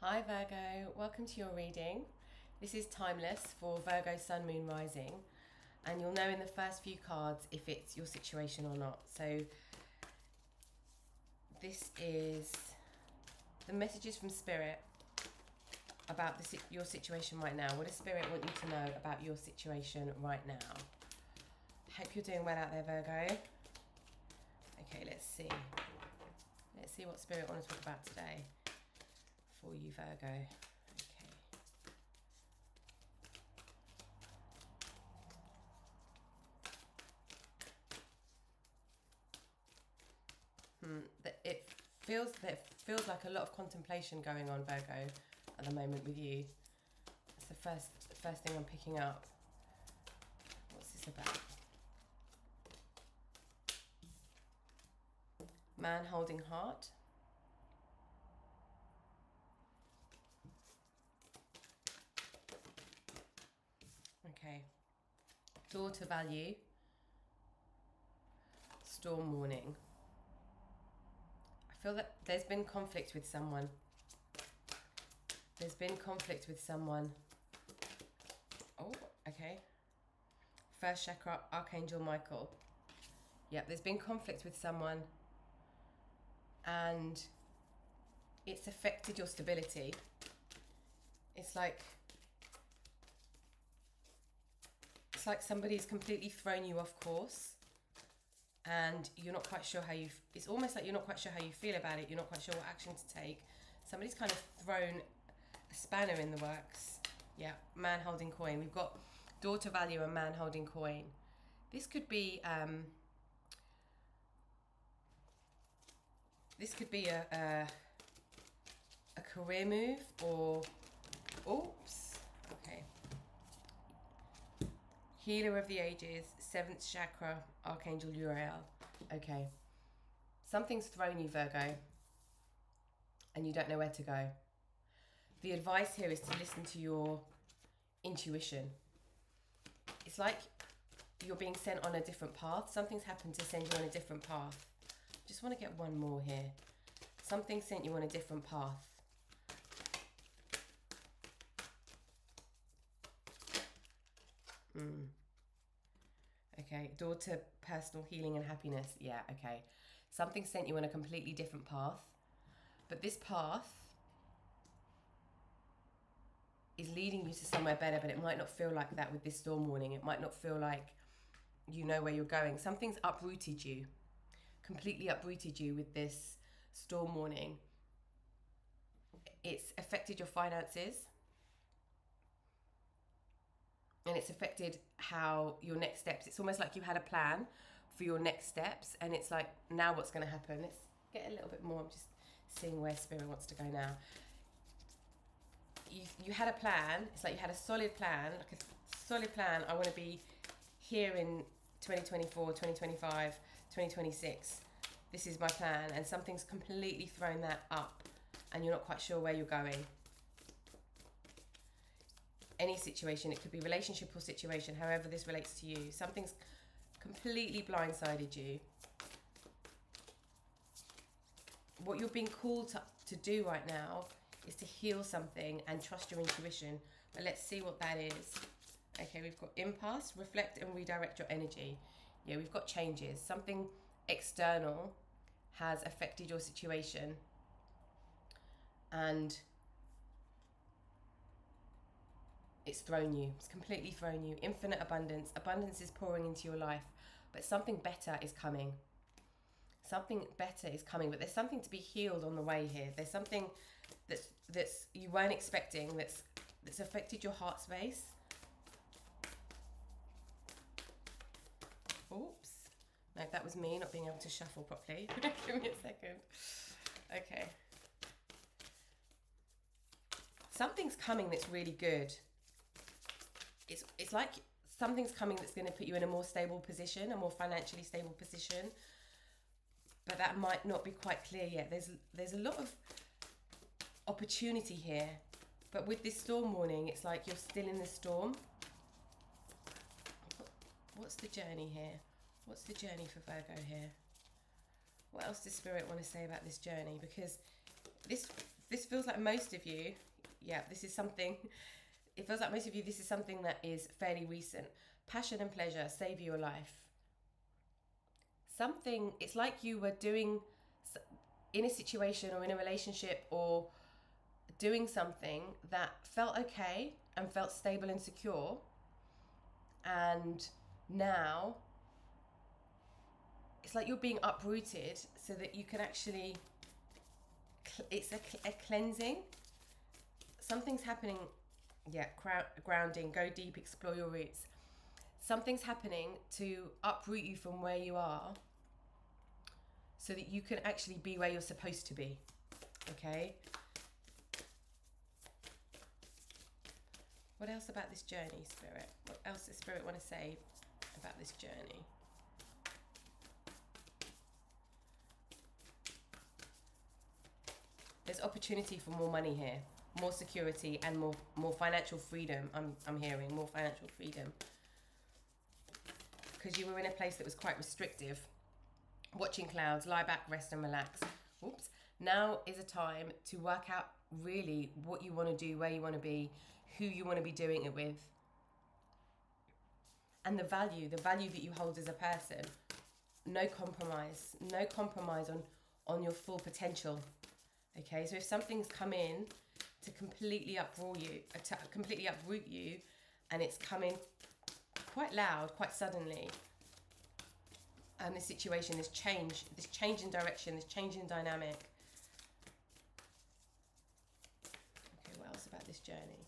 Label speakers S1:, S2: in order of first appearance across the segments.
S1: Hi Virgo, welcome to your reading. This is timeless for Virgo Sun, Moon, Rising, and you'll know in the first few cards if it's your situation or not. So this is the messages from Spirit about your situation right now. What does Spirit want you to know about your situation right now? Hope you're doing well out there, Virgo. Okay, let's see. Let's see what Spirit wants to talk about today for you, Virgo. Okay. It feels like a lot of contemplation going on, Virgo, at the moment with you. It's the first thing I'm picking up. What's this about? Man holding heart. Okay. Daughter value. Storm warning. I feel that there's been conflict with someone. There's been conflict with someone. Oh, okay. First chakra, Archangel Michael. Yep, there's been conflict with someone. And it's affected your stability. It's like somebody's completely thrown you off course, and you're not quite sure how it's almost like you're not quite sure how you feel about it. You're not quite sure what action to take. Somebody's kind of thrown a spanner in the works. Yeah, man holding coin. We've got daughter value and man holding coin. This could be a career move, or oops, okay. Healer of the ages, 7th chakra, Archangel Uriel. Okay. Something's thrown you, Virgo, and you don't know where to go. The advice here is to listen to your intuition. It's like you're being sent on a different path. Something's happened to send you on a different path. Just want to get one more here. Something sent you on a different path. Okay, daughter, personal healing and happiness. Yeah, okay. Something sent you on a completely different path. But this path is leading you to somewhere better, but it might not feel like that with this storm warning. It might not feel like you know where you're going. Something's uprooted you, completely uprooted you with this storm warning. It's affected your finances. And it's affected how your next steps. It's almost like you had a plan for your next steps, and it's like, now what's going to happen? Let's get a little bit more. I'm just seeing where Spirit wants to go now. You had a plan. It's like you had a solid plan, like a solid plan. I want to be here in 2024, 2025, 2026. This is my plan, and something's completely thrown that up, and you're not quite sure where you're going. Any situation, it could be relationship or situation, however this relates to you. Something's completely blindsided you. What you're being called to do right now is to heal something and trust your intuition. But let's see what that is. Okay, we've got impasse, reflect and redirect your energy. Yeah, we've got changes. Something external has affected your situation, and it's thrown you. It's completely thrown you. Infinite abundance. Abundance is pouring into your life, but something better is coming. Something better is coming, but there's something to be healed on the way here. There's something that's you weren't expecting, that's affected your heart space. Oops. No, that was me not being able to shuffle properly. Give me a second. Okay. Something's coming that's really good. It's like something's coming that's going to put you in a more stable position, a more financially stable position. But that might not be quite clear yet. There's a lot of opportunity here. But with this storm warning, it's like you're still in the storm. What's the journey here? What's the journey for Virgo here? What else does Spirit want to say about this journey? Because this this feels like most of you, yeah, this is something, it feels like most of you, this is something that is fairly recent. Passion and pleasure save your life. Something, it's like you were doing, in a situation or in a relationship or doing something that felt okay and felt stable and secure, and now it's like you're being uprooted so that you can actually, it's a cleansing. Something's happening. Yeah, grounding, go deep, explore your roots. Something's happening to uproot you from where you are so that you can actually be where you're supposed to be. Okay? What else about this journey, Spirit? What else does Spirit want to say about this journey? There's opportunity for more money here, more security, and more financial freedom. I'm hearing more financial freedom, because you were in a place that was quite restrictive. Watching clouds, lie back, rest and relax. Oops. Now is a time to work out really what you want to do, where you want to be, who you want to be doing it with, and the value that you hold as a person. No compromise on your full potential. Okay, so if something's come in to completely uproot you, and it's coming quite loud, quite suddenly, and this situation, this change in direction, this change in dynamic. Okay, what else about this journey?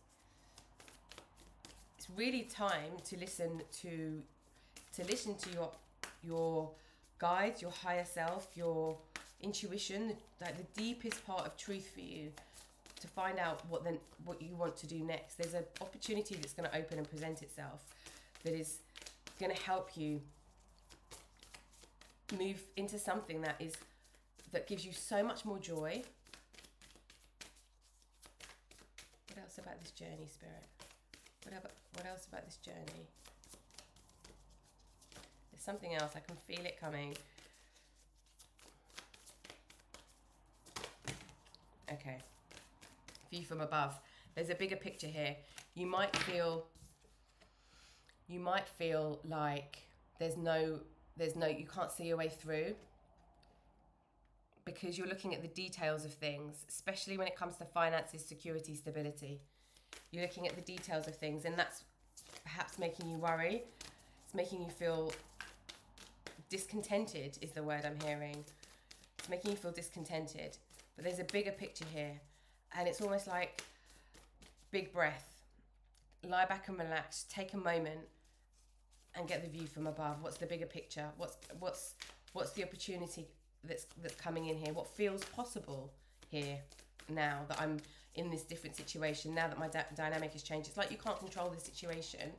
S1: It's really time to listen to your guides, your higher self, your intuition, like the deepest part of truth for you, to find out what you want to do next. There's an opportunity that's going to open and present itself that is going to help you move into something that gives you so much more joy. What else about this journey, Spirit? What else about this journey? There's something else. I can feel it coming. Okay. View from above. There's a bigger picture here. You might feel like you can't see your way through, because you're looking at the details of things, especially when it comes to finances, security, stability. You're looking at the details of things, and that's perhaps making you worry. It's making you feel discontented, is the word I'm hearing. It's making you feel discontented. But there's a bigger picture here, and it's almost like big breath. Lie back and relax. Take a moment and get the view from above. What's the bigger picture? What's the opportunity that's coming in here? What feels possible here now that I'm in this different situation? Now that my dynamic has changed, it's like you can't control the situation,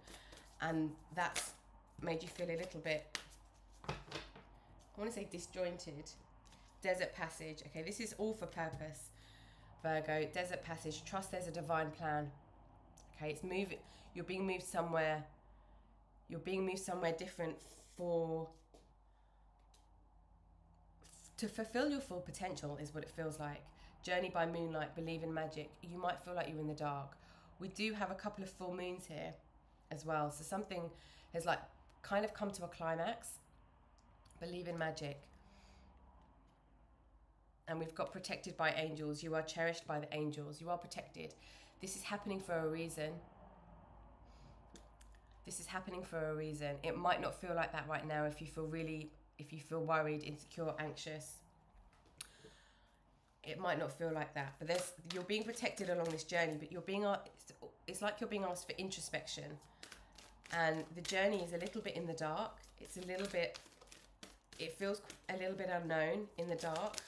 S1: and that's made you feel a little bit, I want to say, disjointed. Desert passage. Okay, this is all for purpose, Virgo. Desert passage. Trust there's a divine plan. Okay, it's moving. You're being moved somewhere. You're being moved somewhere different to fulfill your full potential, is what it feels like. Journey by moonlight. Believe in magic. You might feel like you're in the dark. We do have a couple of full moons here as well, so something has like kind of come to a climax. Believe in magic. And we've got protected by angels. You are cherished by the angels. You are protected. This is happening for a reason. This is happening for a reason. It might not feel like that right now if you feel worried, insecure, anxious. It might not feel like that. But you're being protected along this journey, but it's like you're being asked for introspection. And the journey is a little bit in the dark. It feels a little bit unknown in the dark.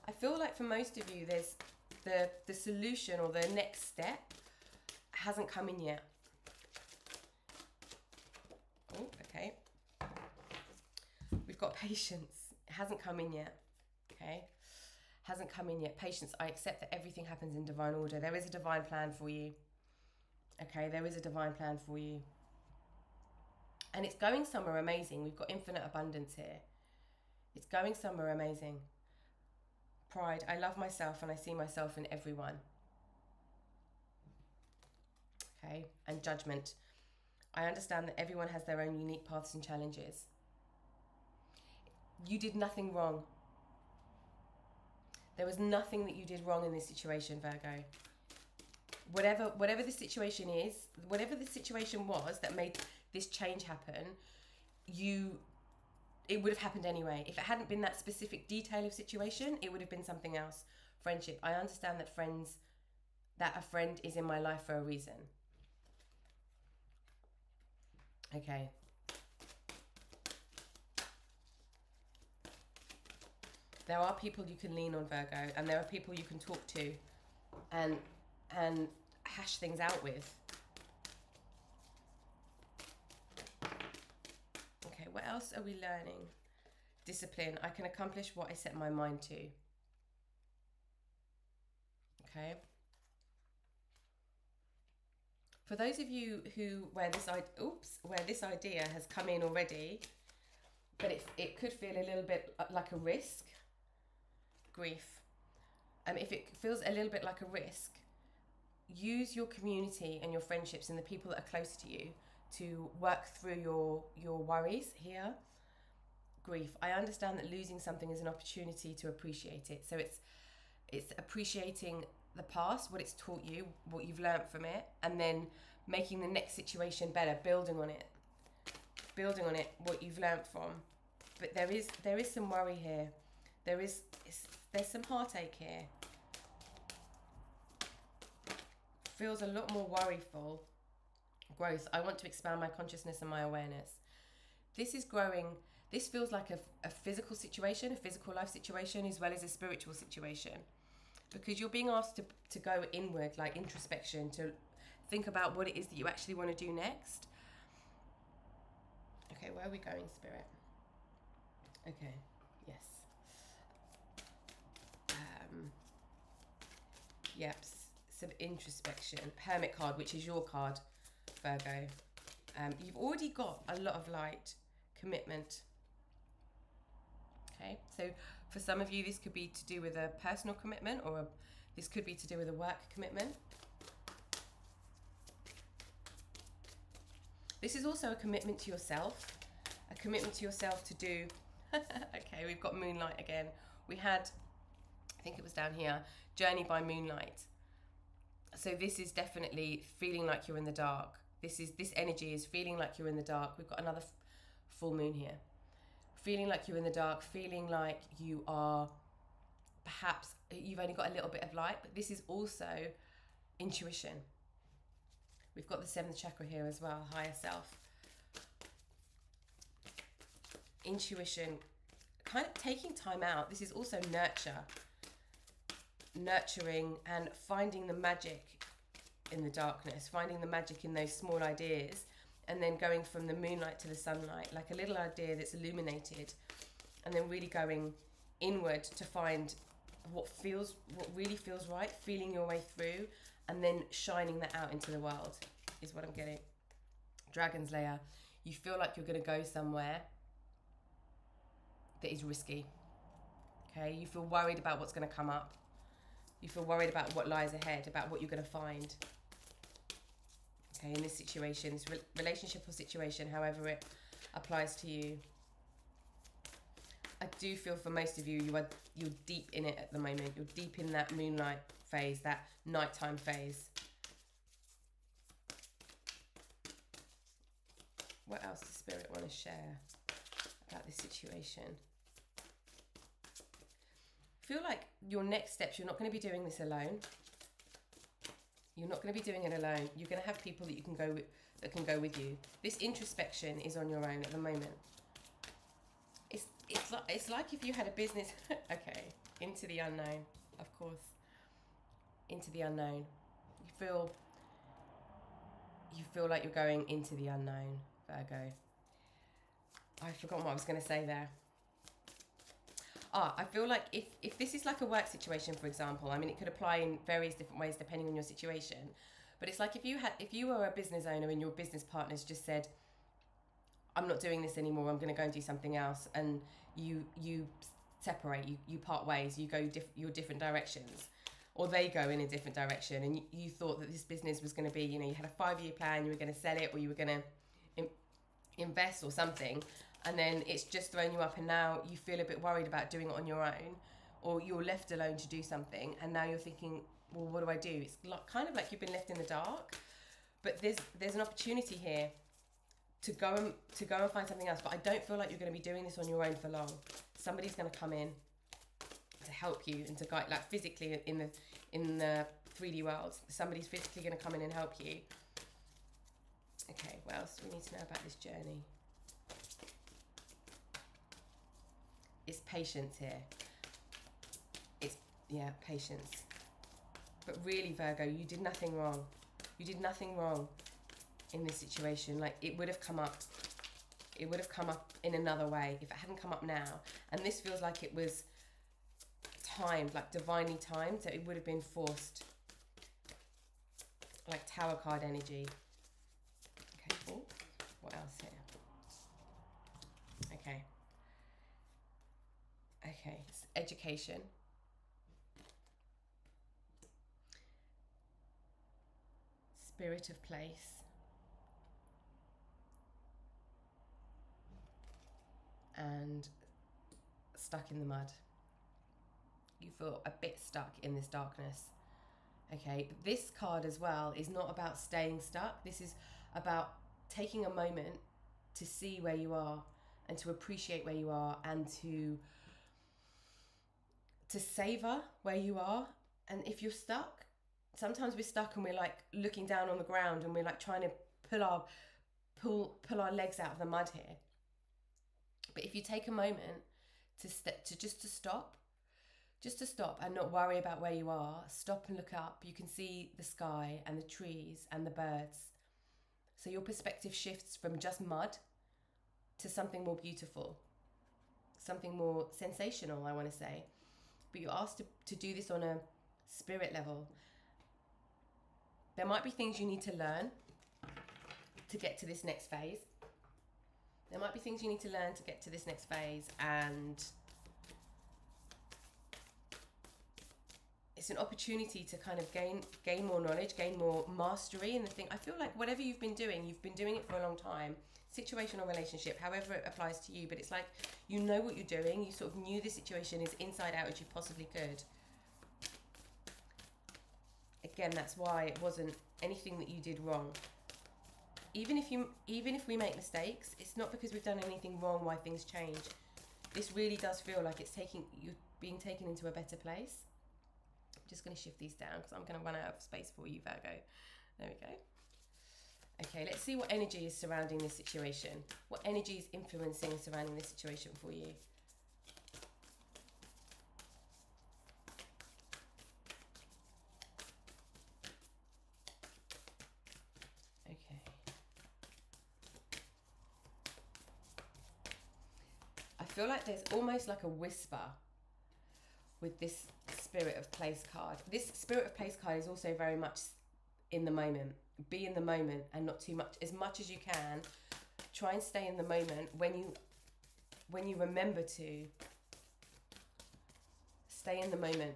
S1: I feel like for most of you, there's the solution or the next step hasn't come in yet. Oh, okay. We've got patience. It hasn't come in yet. Okay. Hasn't come in yet. Patience. I accept that everything happens in divine order. There is a divine plan for you. Okay. There is a divine plan for you. And it's going somewhere amazing. We've got infinite abundance here. It's going somewhere amazing. Pride. I love myself and I see myself in everyone. Okay. And judgment. I understand that everyone has their own unique paths and challenges. You did nothing wrong. There was nothing that you did wrong in this situation, Virgo. Whatever the situation is, whatever the situation was that made this change happen, it would have happened anyway. If it hadn't been that specific detail of situation, it would have been something else. Friendship. I understand that a friend is in my life for a reason. Okay. There are people you can lean on, Virgo, and there are people you can talk to and hash things out with. Okay, what else are we learning? Discipline. I can accomplish what I set my mind to. Okay. For those of you where this idea has come in already, but it could feel a little bit like a risk. Grief. If it feels a little bit like a risk, use your community and your friendships and the people that are close to you to work through your worries here. Grief. I understand that losing something is an opportunity to appreciate it. So it's appreciating the past, what it's taught you, what you've learned from it, and then making the next situation better, building on it, what you've learned from. But there is some worry here. There's some heartache here. Feels a lot more worryful. Growth. I want to expand my consciousness and my awareness. This is growing. This feels like a physical situation, a physical life situation, as well as a spiritual situation. Because you're being asked to go inward, like introspection, to think about what it is that you actually want to do next. Okay, where are we going, Spirit? Okay, yes. Yep, some introspection. Hermit card, which is your card, Virgo. You've already got a lot of light, commitment. Okay, so for some of you, this could be to do with a personal commitment, or this could be to do with a work commitment. This is also a commitment to yourself, to do. Okay, we've got moonlight again. We had, I think it was down here, journey by moonlight. So this is definitely feeling like you're in the dark. This energy is feeling like you're in the dark. We've got another full moon here. Feeling like you're in the dark, feeling like you are, perhaps you've only got a little bit of light, but this is also intuition. We've got the 7th chakra here as well, higher self. Intuition, kind of taking time out. This is also nurturing and finding the magic in the darkness, finding the magic in those small ideas, and then going from the moonlight to the sunlight, like a little idea that's illuminated, and then really going inward to find what really feels right, feeling your way through, and then shining that out into the world is what I'm getting. Dragon's Lair. You feel like you're going to go somewhere that is risky. Okay, you feel worried about what's going to come up. You feel worried about what lies ahead, about what you're going to find. Okay, in this situation, this relationship or situation, however it applies to you. I do feel for most of you, you're deep in it at the moment. You're deep in that moonlight phase, that nighttime phase. What else does Spirit want to share about this situation? I feel like your next steps, you're not going to be doing this alone. You're not going to be doing it alone. You're going to have people that you can go with, that can go with you. This introspection is on your own at the moment. It's like if you had a business. Okay, into the unknown, of course. Into the unknown. You feel like you're going into the unknown, Virgo. I've forgotten what I was going to say there. I feel like if this is like a work situation, for example, I mean, it could apply in various different ways depending on your situation. But it's like if you were a business owner and your business partners just said, I'm not doing this anymore, I'm going to go and do something else, and you separate, you part ways, you go your different directions, or they go in a different direction, and you thought that this business was going to be, you know, you had a 5-year plan, you were going to sell it, or you were going to invest or something, and then it's just thrown you up, and now you feel a bit worried about doing it on your own, or you're left alone to do something, and now you're thinking, well, what do I do? It's kind of like you've been left in the dark, but there's an opportunity here to go and find something else. But I don't feel like you're going to be doing this on your own for long. Somebody's going to come in to help you and to guide, like physically in the 3D world. Somebody's physically going to come in and help you. Okay, what else do we need to know about this journey? It's patience here. Yeah, patience. But really, Virgo, you did nothing wrong. You did nothing wrong in this situation. Like, it would have come up. It would have come up in another way if it hadn't come up now. And this feels like it was timed, like divinely timed. So it would have been forced. Like Tower card energy. Okay, cool. What else here? Okay. Okay, it's education. Spirit of place. And stuck in the mud. You feel a bit stuck in this darkness. Okay, this card as well is not about staying stuck. This is about taking a moment to see where you are and to appreciate where you are and to savor where you are. And if you're stuck, sometimes we're stuck and we're like looking down on the ground and we're like trying to pull our legs out of the mud here. But if you take a moment to stop and not worry about where you are, stop and look up, you can see the sky and the trees and the birds. So your perspective shifts from just mud to something more beautiful, something more sensational, I want to say. But you're asked to do this on a spirit level. There might be things you need to learn to get to this next phase. There might be things you need to learn to get to this next phase, and it's an opportunity to kind of gain more knowledge, gain more mastery in the thing. I feel like whatever you've been doing it for a long time. Situation or relationship, however it applies to you, but it's like you know what you're doing. You sort of knew the situation as inside out as you possibly could. Again, that's why it wasn't anything that you did wrong. Even if we make mistakes, it's not because we've done anything wrong why things change. This really does feel like it's you're being taken into a better place. I'm just going to shift these down because I'm going to run out of space for you, Virgo. There we go. Okay, let's see what energy is surrounding this situation. What energy is influencing and surrounding this situation for you? Okay. I feel like there's almost like a whisper with this Spirit of Place card. This Spirit of Place card is also very much in the moment. Be in the moment and not too much. As much as you can, try and stay in the moment. When you remember to, stay in the moment.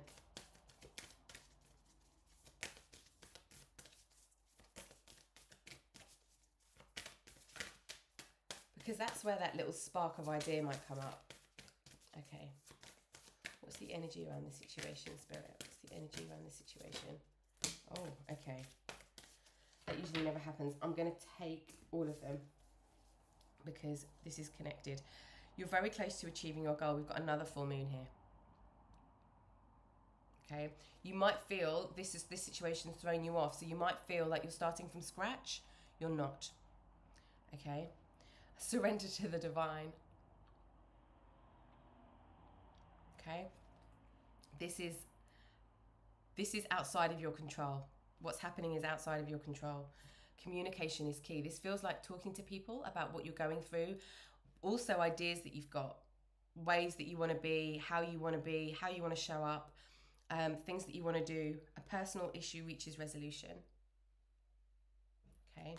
S1: Because that's where that little spark of idea might come up. Okay. What's the energy around this situation, Spirit? What's the energy around this situation? Oh, okay. That usually never happens. I'm going to take all of them because this is connected. You're very close to achieving your goal. We've got another full moon here. Okay. You might feel this situation's throwing you off. So you might feel like you're starting from scratch. You're not. Okay. Surrender to the divine. Okay. This is outside of your control. What's happening is outside of your control. Communication is key. This feels like talking to people about what you're going through. Also ideas that you've got, ways that you want to be, how you want to show up, things that you want to do. A personal issue reaches resolution. Okay.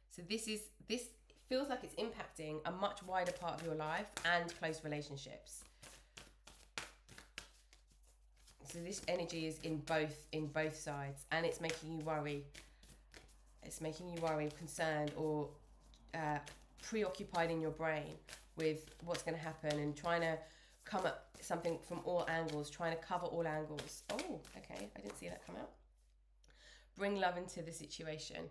S1: So this feels like it's impacting a much wider part of your life and close relationships. So this energy is in both sides, and it's making you worry. It's making you worry, concerned, or preoccupied in your brain with what's going to happen, and trying to come at something from all angles, trying to cover all angles. Oh, okay, I didn't see that come out. Bring love into the situation.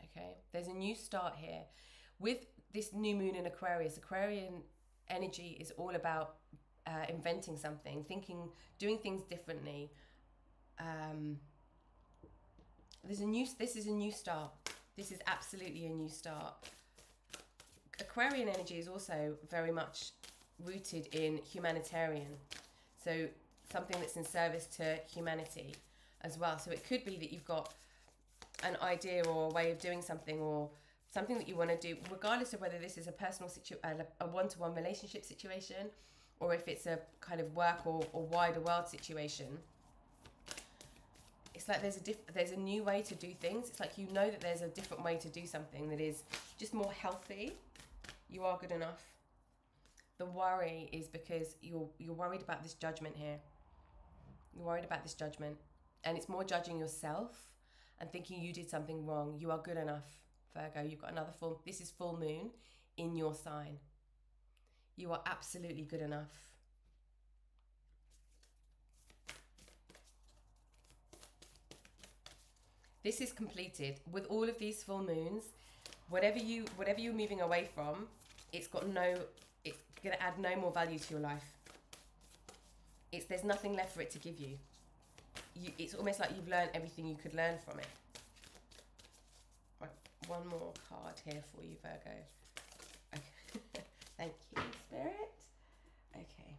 S1: Okay, there's a new start here. With this new moon in Aquarius, Aquarian energy is all about inventing something, thinking, doing things differently. This is a new start. This is absolutely a new start. Aquarian energy is also very much rooted in humanitarian. So something that's in service to humanity as well. So it could be that you've got an idea or a way of doing something, or something that you want to do, regardless of whether this is a personal a one-to-one relationship situation, or if it's a kind of work or wider world situation. It's like there's a new way to do things. It's like you know that there's a different way to do something that is just more healthy. You are good enough. The worry is because you're worried about this judgment here. You're worried about this judgment, and it's more judging yourself and thinking you did something wrong. You are good enough, Virgo. You've got another this is full moon in your sign. You are absolutely good enough. This is completed. With all of these full moons, whatever you're moving away from, it's going to add no more value to your life. There's nothing left for it to give you. It's almost like you've learned everything you could learn from it. Right, one more card here for you, Virgo. Okay. Thank you, Spirit. Okay.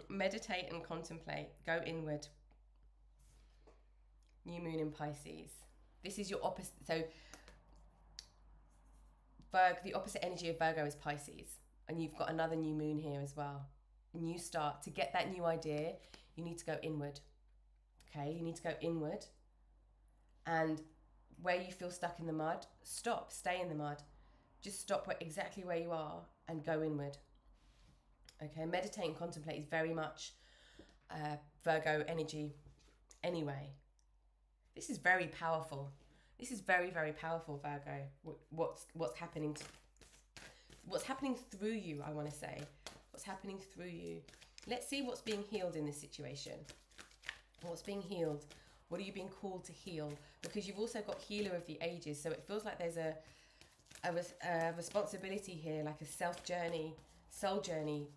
S1: Meditate and contemplate. Go inward. New moon in Pisces. This is your opposite. So, the opposite energy of Virgo is Pisces. And you've got another new moon here as well. New start. To get that new idea, you need to go inward. Okay, you need to go inward. And where you feel stuck in the mud, stop. Stay in the mud. Just stop exactly where you are and go inward. Okay, meditate and contemplate is very much Virgo energy anyway. This is very powerful. This is very, very powerful, Virgo. What's happening? What's happening through you, I want to say. What's happening through you. Let's see what's being healed in this situation. What's being healed? What are you being called to heal? Because you've also got Healer of the Ages. So it feels like there's a responsibility here, like a self-journey, soul journey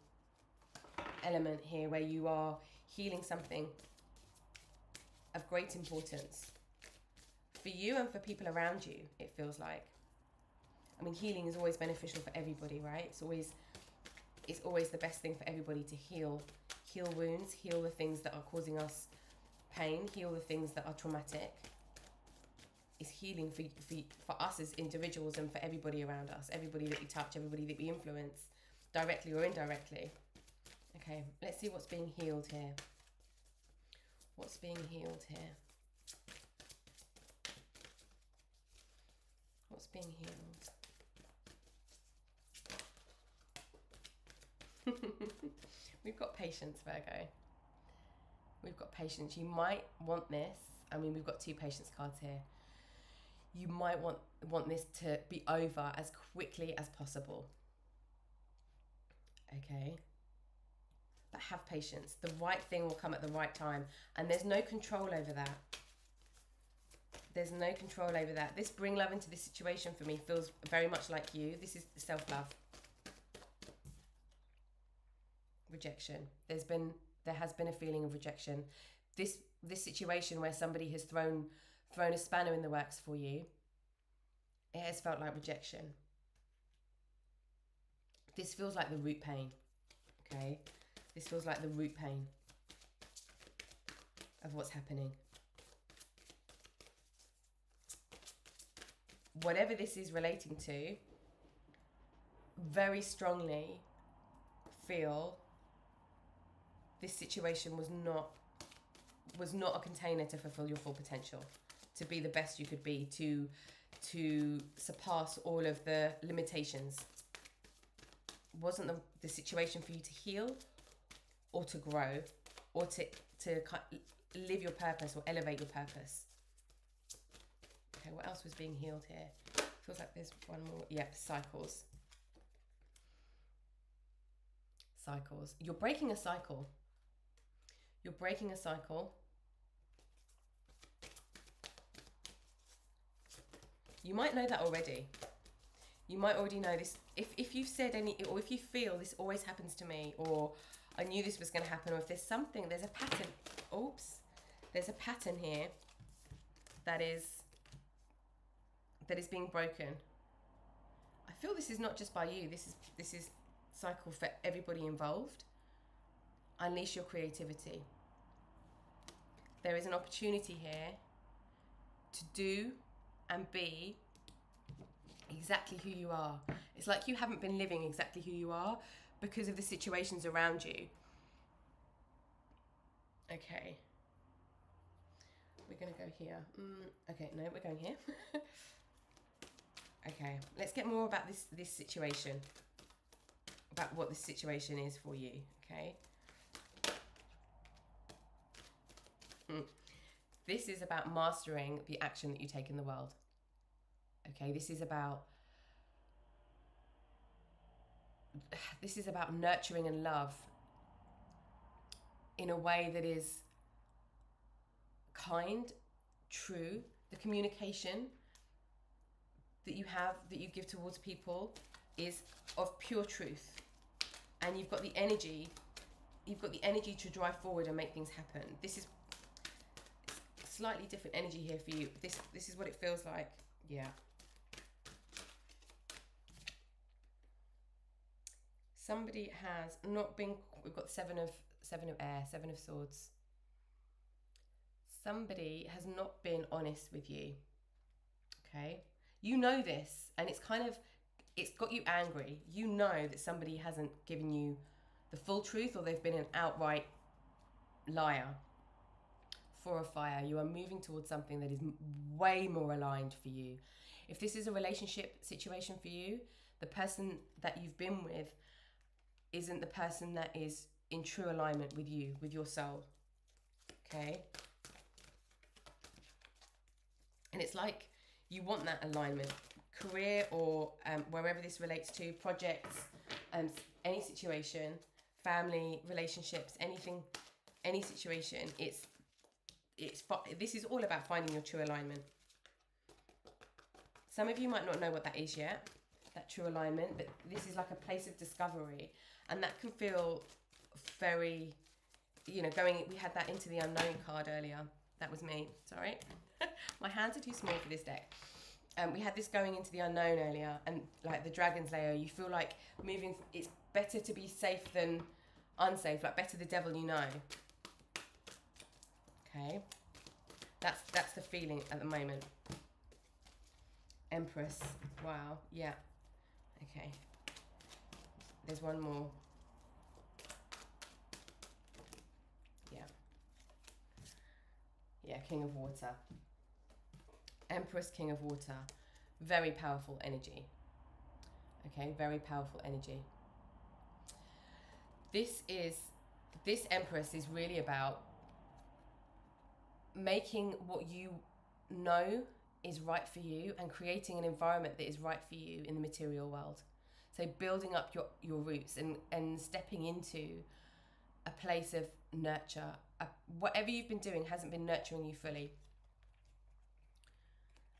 S1: element here, where you are healing something of great importance for you and for people around you, it feels like. I mean, healing is always beneficial for everybody, right? It's always the best thing for everybody to heal wounds, heal the things that are causing us pain, heal the things that are traumatic. It's healing for us as individuals and for everybody around us, everybody that we touch, everybody that we influence, directly or indirectly. Okay, let's see what's being healed here. What's being healed here? What's being healed? We've got patience, Virgo. We've got patience. You might want this. I mean, we've got two patience cards here. You might want this to be over as quickly as possible. Okay? But have patience. The right thing will come at the right time. And there's no control over that. There's no control over that. This bring love into this situation for me feels very much like you. This is self-love. Rejection. There has been a feeling of rejection. This situation where somebody has thrown a spanner in the works for you, it has felt like rejection. This feels like the root pain. Okay? This feels like the root pain of what's happening. Whatever this is relating to, very strongly feel this situation was not a container to fulfill your full potential, to be the best you could be, to surpass all of the limitations. Wasn't the situation for you to heal or to grow or to live your purpose or elevate your purpose? Okay, what else was being healed here? Feels like there's one more. Yep, cycles. Cycles. You're breaking a cycle. You're breaking a cycle. You might know that already. You might already know this. If you've said any, or if you feel this always happens to me, or I knew this was going to happen, or if there's something, there's a pattern. Oops. There's a pattern here that is being broken. I feel this is not just by you. This is cycle for everybody involved. Unleash your creativity. There is an opportunity here to do and be exactly who you are. It's like you haven't been living exactly who you are because of the situations around you. Okay. We're going to go here. Okay, no, we're going here. Okay, let's get more about this situation. About what this situation is for you, okay? This is about mastering the action that you take in the world. Okay, this is about nurturing and love in a way that is kind, true. The communication that you have, that you give towards people, is of pure truth, and you've got the energy to drive forward and make things happen. This is slightly different energy here for you. This is what it feels like. Yeah. Somebody has not been, we've got seven of air, 7 of swords. Somebody has not been honest with you. Okay? You know this, and it's got you angry. You know that somebody hasn't given you the full truth, or they've been an outright liar. 4 of fire. You are moving towards something that is way more aligned for you. If this is a relationship situation for you, the person that you've been with isn't the person that is in true alignment with you, with your soul. Okay? And it's like you want that alignment. Career or wherever this relates to, projects, any situation, family, relationships, anything, any situation, this is all about finding your true alignment. Some of you might not know what that is yet, that true alignment, but this is like a place of discovery, and that can feel very, we had that into the unknown card earlier. That was me, sorry. My hands are too small for this deck. We had this going into the unknown earlier, and like the Dragon's Lair, you feel like moving, it's better to be safe than unsafe, like better the devil you know. Okay, that's the feeling at the moment. Empress, wow, yeah, okay. There's one more. Yeah, King of Water. Empress, King of Water. Very powerful energy. Okay, very powerful energy. This Empress is really about making what you know is right for you and creating an environment that is right for you in the material world. So building up your roots and stepping into a place of nurture. Whatever you've been doing hasn't been nurturing you fully.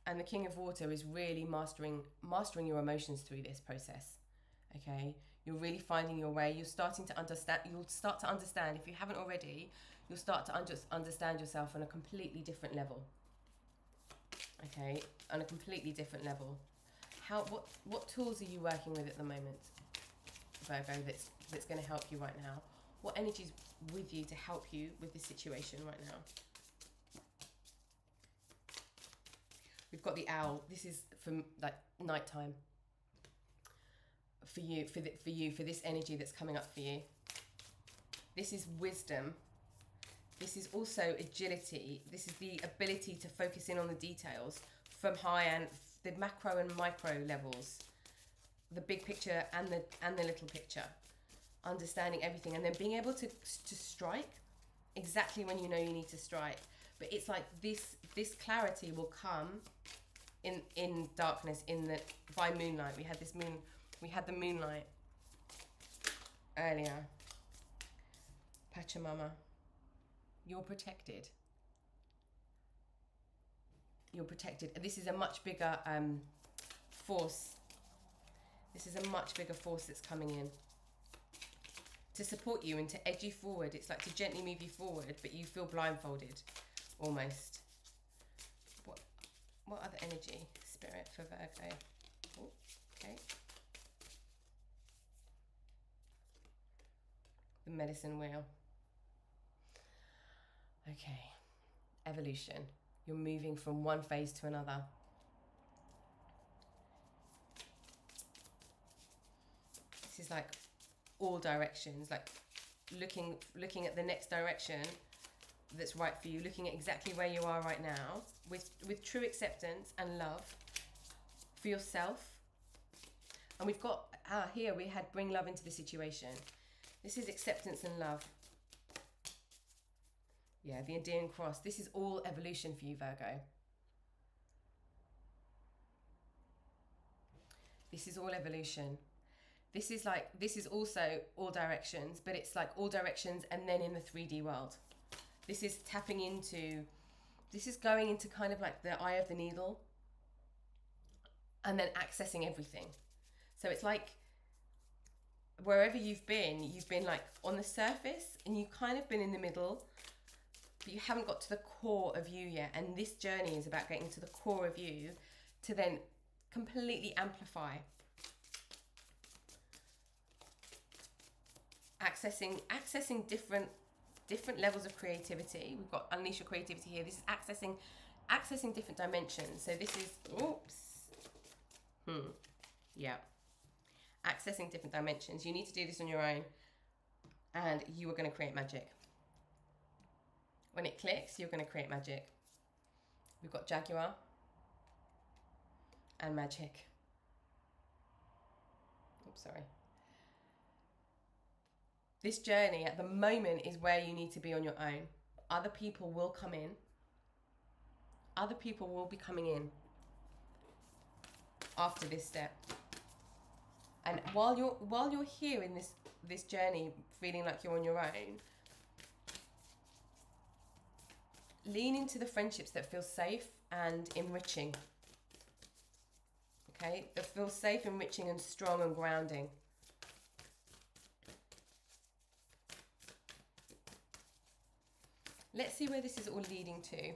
S1: And the King of Water is really mastering your emotions through this process. Okay, you're really finding your way. You're starting to understand. You'll start to understand, if you haven't already. You'll start to understand yourself on a completely different level. Okay, on a completely different level. What tools are you working with at the moment, Virgo? That's going to help you right now. What energy's with you to help you with this situation right now? We've got the owl. This is from like nighttime. For you, for this energy that's coming up for you. This is wisdom. This is also agility. This is the ability to focus in on the details from high and the macro and micro levels, the big picture and the little picture, understanding everything, and then being able to strike exactly when you know you need to strike. But it's like this clarity will come in darkness, by moonlight. We had the moonlight earlier. Pachamama, you're protected. You're protected. This is a much bigger force. This is a much bigger force that's coming in to support you and to edge you forward. It's like to gently move you forward, but you feel blindfolded almost. What other energy, Spirit, for Virgo? Oh, okay. The medicine wheel. Okay. Evolution. You're moving from one phase to another. This is like all directions, like looking at the next direction that's right for you, looking at exactly where you are right now with true acceptance and love for yourself. And we've got here we had bring love into the situation. This is acceptance and love. Yeah, the endearing cross. This is all evolution for you, Virgo. This is all evolution. This is also all directions, but it's like all directions and then in the 3D world. This is tapping into, this is going into kind of like the eye of the needle and then accessing everything. So it's like wherever you've been like on the surface and you've kind of been in the middle, but you haven't got to the core of you yet. And this journey is about getting to the core of you to then completely amplify. Accessing different levels of creativity. We've got unleash your creativity here. This is accessing different dimensions. So this is yeah, accessing different dimensions. You need to do this on your own, and you are going to create magic. When it clicks, you're going to create magic. We've got Jaguar and magic. Oops, sorry. This journey at the moment is where you need to be on your own. Other people will come in. Other people will be coming in after this step. And while you're here in this journey, feeling like you're on your own, lean into the friendships that feel safe and enriching. Okay, that feel safe, enriching, and strong and grounding. Let's see where this is all leading to.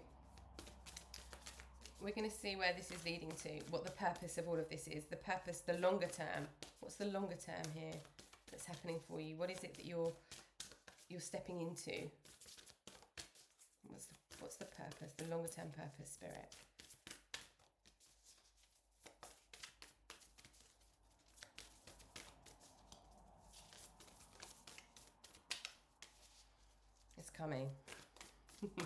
S1: We're going to see where this is leading to, what the purpose of all of this is, the purpose, the longer term. What's the longer term here that's happening for you? What is it that you're stepping into? What's the purpose, the longer term purpose, Spirit? It's coming. Okay.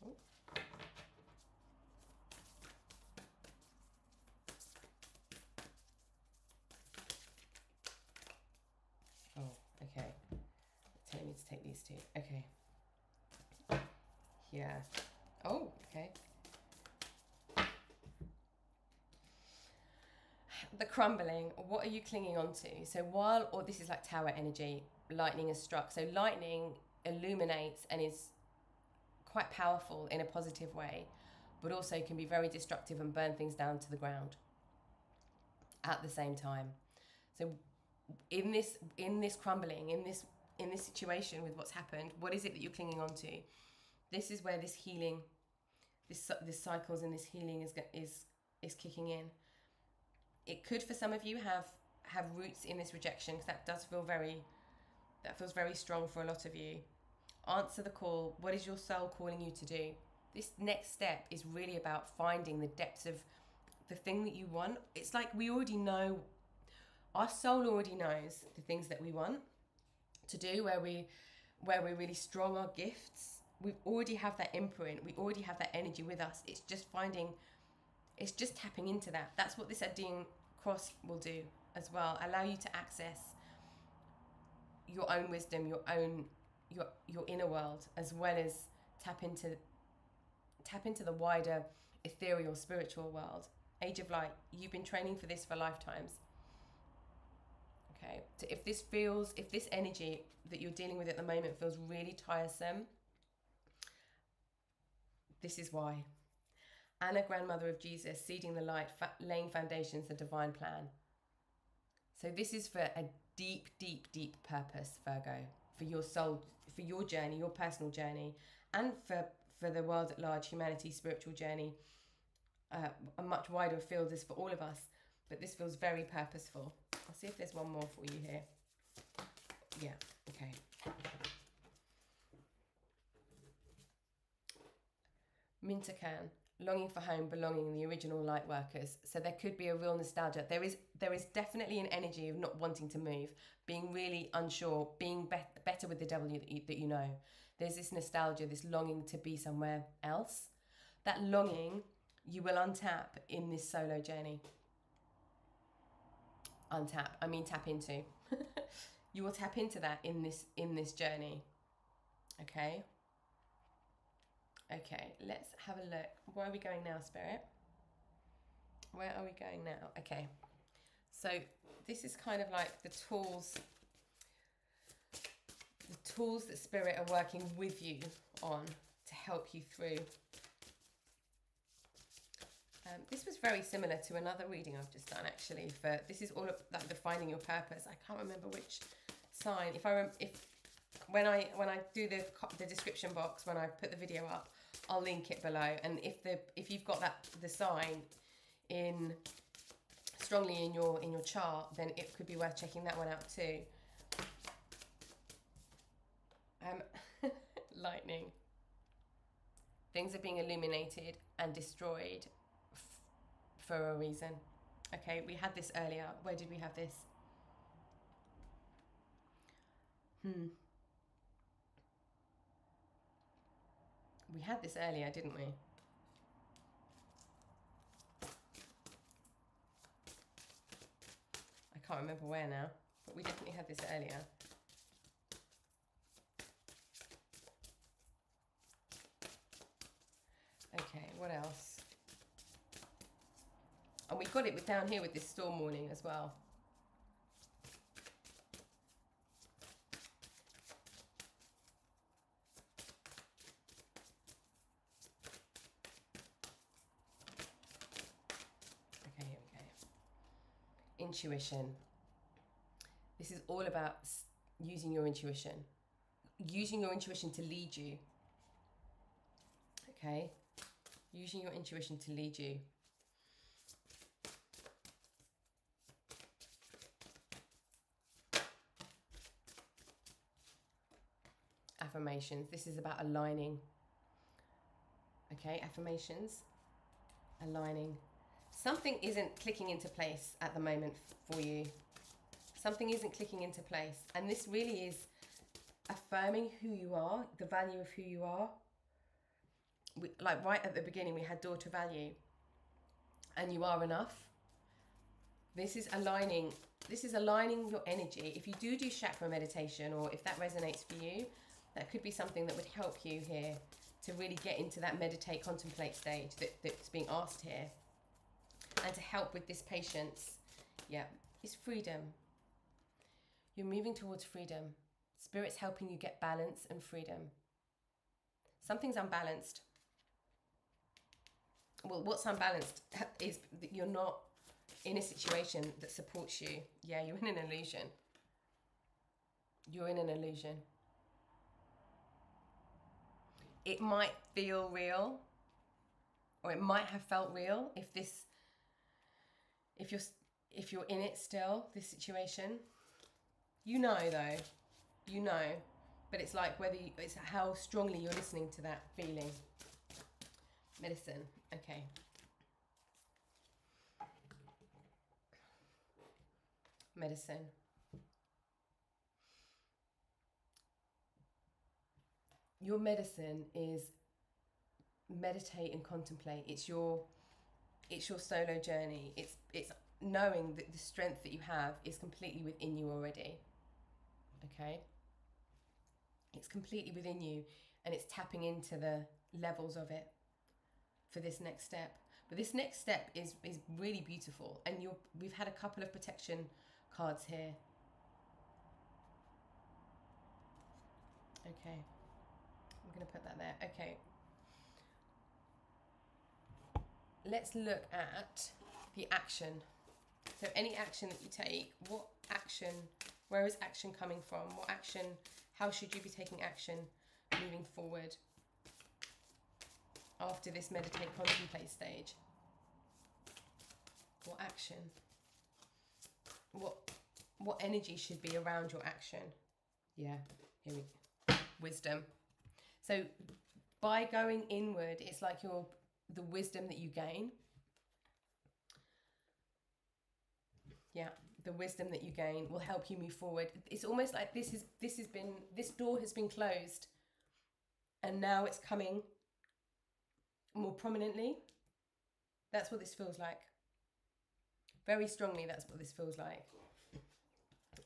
S1: Oh. Oh, okay. Telling me to take these two. Okay. Yeah. Oh, okay. The crumbling. What are you clinging on to? So this is like tower energy. Lightning has struck. So lightning illuminates and is quite powerful in a positive way, but also can be very destructive and burn things down to the ground at the same time. So in this crumbling, in this situation with what's happened, what is it that you're clinging on to? This is where this healing, this cycles and this healing is kicking in. It could, for some of you, have roots in this rejection, because that feels very strong for a lot of you. Answer the call. What is your soul calling you to do? This next step is really about finding the depths of the thing that you want. It's like we already know, our soul already knows the things that we want. to do, where we really strong our gifts. We already have that imprint, we already have that energy with us. It's just tapping into that. That's what this Adean cross will do as well. Allow you to access your own wisdom, your inner world, as well as tap into the wider ethereal spiritual world. Age of Light, you've been training for this for lifetimes. Okay, so if this energy that you're dealing with at the moment feels really tiresome, this is why. Anna, grandmother of Jesus, seeding the light, laying foundations, the divine plan. So this is for a deep, deep, deep purpose, Virgo, for your soul, for your journey, your personal journey, and for the world at large, humanity, spiritual journey. A much wider field is for all of us, but this feels very purposeful. I'll see if there's one more for you here. Yeah, okay. Mintakan, longing for home, belonging, the original light workers. So there could be a real nostalgia. There is definitely an energy of not wanting to move, being really unsure, being better with the devil that you know. There's this nostalgia, this longing to be somewhere else. That longing you will untap in this solo journey. Tap into. You will tap into that in this journey. Okay. Okay, let's have a look. Where are we going now, Spirit? Where are we going now? Okay, so this is kind of like the tools that Spirit are working with you on to help you through. This was very similar to another reading I've just done, actually. This is all about the finding your purpose. I can't remember which sign. When I do the description box, when I put the video up, I'll link it below. And if you've got the sign strongly in your chart, then it could be worth checking that one out too. Lightning. Things are being illuminated and destroyed for a reason. Okay, we had this earlier. Where did we have this? We had this earlier, didn't we? I can't remember where now, but we definitely had this earlier. Okay, what else? And we got it down here with this storm warning as well. Okay, here we go. Intuition. This is all about using your intuition. Using your intuition to lead you. Okay? Using your intuition to lead you. Affirmations. This is about aligning. Okay, affirmations. Aligning. Something isn't clicking into place at the moment for you. Something isn't clicking into place. And this really is affirming who you are, the value of who you are. Like right at the beginning, we had daughter value. And you are enough. This is aligning your energy. If you do chakra meditation, or if that resonates for you, that could be something that would help you here to really get into that meditate, contemplate stage that's being asked here. And to help with this patience, yeah, is freedom. You're moving towards freedom. Spirit's helping you get balance and freedom. Something's unbalanced. Well, what's unbalanced is that you're not in a situation that supports you. Yeah, you're in an illusion. You're in an illusion. It might feel real, or it might have felt real if you're in it still, this situation. You know though, you know, but it's like it's how strongly you're listening to that feeling. Medicine, okay. Medicine. your medicine is meditate and contemplate. It's your solo journey. It's knowing that the strength that you have is completely within you already. Okay? It's completely within you, and it's tapping into the levels of it for this next step. But this next step is really beautiful, and we've had a couple of protection cards here. Okay, I'm going to put that there. Okay, let's look at the action. So any action that you take, what action, where is action coming from? What action, how should you be taking action moving forward after this meditate contemplate stage? What action? What energy should be around your action? Yeah, here we go. Wisdom. So by going inward, it's like the wisdom that you gain. Yeah, the wisdom that you gain will help you move forward. It's almost like this door has been closed, and now it's coming more prominently. That's what this feels like. Very strongly, that's what this feels like.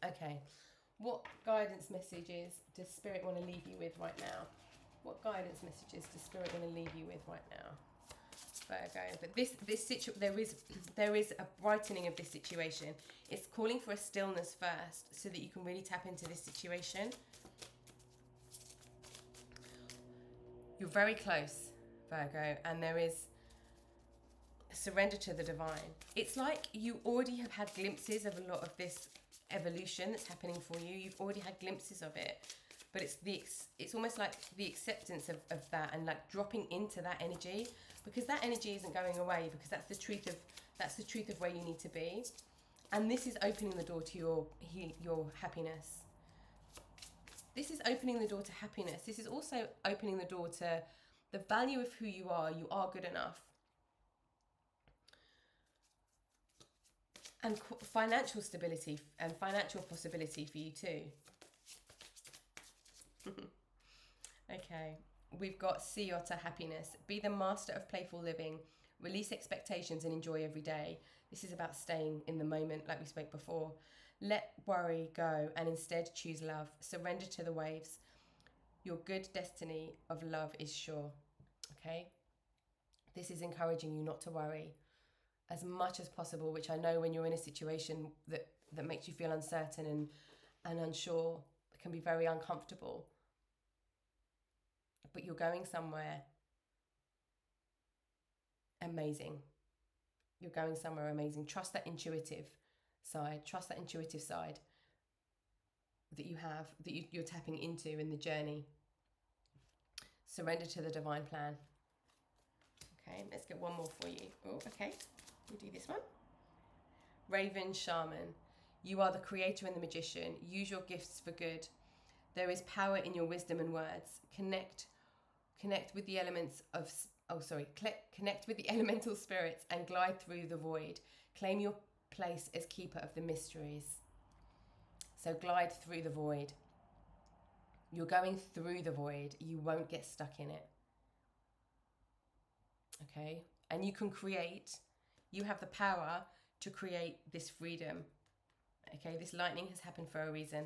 S1: Okay, what guidance messages does Spirit want to leave you with right now? What guidance messages does Spirit want to leave you with right now? Virgo, but there is a brightening of this situation. It's calling for a stillness first so that you can really tap into this situation. You're very close, Virgo, and there is surrender to the divine. It's like you already have had glimpses of a lot of this evolution that's happening for you. You've already had glimpses of it, but it's almost like the acceptance of that, and like dropping into that energy, because that energy isn't going away, because that's the truth of where you need to be. And this is opening the door to your happiness. This is opening the door to happiness. This is also opening the door to the value of who you are. You are good enough. And financial stability and financial possibility for you too. Okay, we've got sea otter happiness. Be the master of playful living. Release expectations and enjoy every day. This is about staying in the moment, like we spoke before. Let worry go and instead choose love. Surrender to the waves. Your good destiny of love is sure. Okay, this is encouraging you not to worry as much as possible, which I know when you're in a situation that makes you feel uncertain and unsure, it can be very uncomfortable. But you're going somewhere amazing. You're going somewhere amazing. Trust that intuitive side. Trust that intuitive side that you have, that you're tapping into in the journey. Surrender to the divine plan. Okay, let's get one more for you. Oh, okay. We'll do this one. Raven Shaman. You are the creator and the magician. Use your gifts for good. There is power in your wisdom and words. Connect with the elements of... Connect with the elemental spirits and glide through the void. Claim your place as keeper of the mysteries. So glide through the void. You're going through the void. You won't get stuck in it. Okay? And you can create... You have the power to create this freedom. Okay, this lightning has happened for a reason.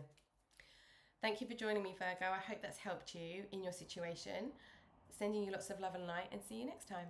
S1: Thank you for joining me, Virgo. I hope that's helped you in your situation. Sending you lots of love and light, and see you next time.